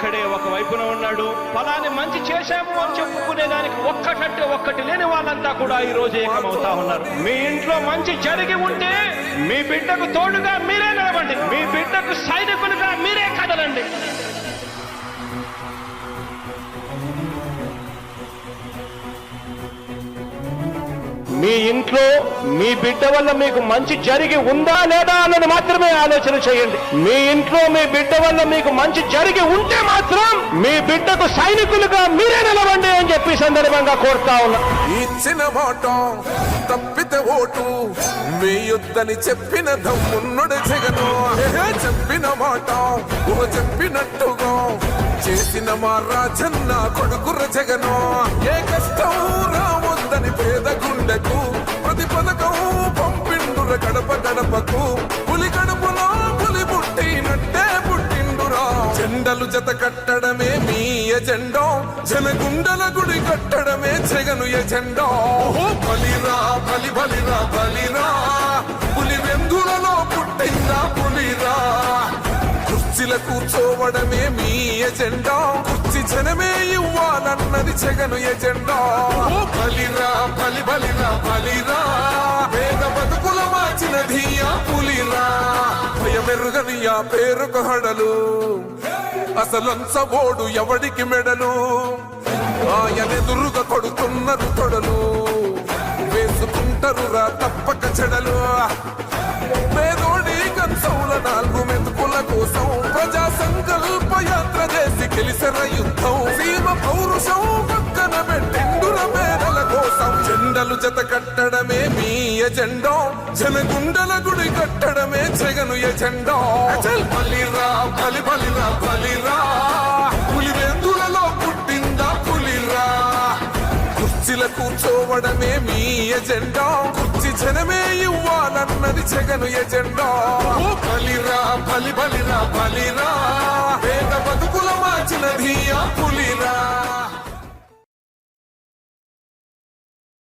ఒక్కడే ఒక వైపున ఉన్నాడు. ఫలాన్ని మంచి చేశాము అని చెప్పుకునేదానికి ఒక్కటంటే ఒక్కటి లేని వాళ్ళంతా కూడా ఈ రోజు ఏకమవుతా ఉన్నారు. మీ ఇంట్లో మంచి జరిగి ఉంటే మీ బిడ్డకు తోడుగా మీరే నిలబండి, మీ బిడ్డకు సైనికులుగా మీరే కదలండి. మీ ఇంట్లో మీ బిడ్డ వల్ల మీకు మంచి జరిగి ఉందా లేదా అన్నది మాత్రమే ఆలోచన చేయండి. మీ ఇంట్లో మీ బిడ్డ వల్ల మీకు మంచి జరిగి ఉంటే మాత్రం మీ బిడ్డకు సైనికులుగా మీరే నిలవండి అని చెప్పి సందర్భంగా కోరుతా ఉన్నా. ఇచ్చిన మాట తప్పితే ఓటు వేయొద్దని చెప్పిన దమ్మున్నడు జగను. చెప్పిన మాట చెప్పినట్టుగా చేసిన మా రాజన్న కొడుకుర జగను. ఏ కష్టం రావద్దని పేద గుండెకు ప్రతి పథకం పంపిండుర గడప గడపకు. పులి గడపలో పులి పుట్టినట్టే పుట్టిండురా. జెండలు జత కట్టడమే మీ ఎజెండా, జనగుండల గుడి కట్టడమే జగను ఎజెండా. బలిరా బలి బలిరా బలిరా, పులి వెందులలో పుట్టిందా పులిరా. కుర్చీల కూర్చోవడమే మీ ఎజెండా, కుర్చీ జనమే ఇవ్వాలన్నది జగను ఎజెండా. బలిరా బలి బలిరా బలిరా, పేద బతుకుల మార్చినది ఆ పులిరా. భయమెరుగని ఆ పేరుకు హడలు, అసలంచబోడు ఎవడికి మెడలు. ఆయనెదురుగా కొడుతున్నారు తొడలు, వేసుకుంటారు రా తప్పక చెడలు. పేదోడి కంచౌల 4 మెతుకుల కోసం ప్రజా సంకల్ప యాత్ర చేసి గెలిసిన యుద్ధం. సీమ పౌరుషం పక్కన పెట్టిండుర పేదల కోసం. జెండలు జత కట్టడమే మీ ఎజెండా, జనగుండల గుడి కట్టడమే జగను ఎజెండా. బలిరా బలి బలిరా బలిరా, పులివెందులలో పుట్టిందా పులిరా. కుర్చీల కూర్చోవడమే మీ ఎజెండా, కుర్చీ జనమే ఇవ్వాలన్నది జగను ఎజెండా. బలిరా బలి బలిరా బలిరా, పేద బతుకుల మార్చినది ఆ పులిరా.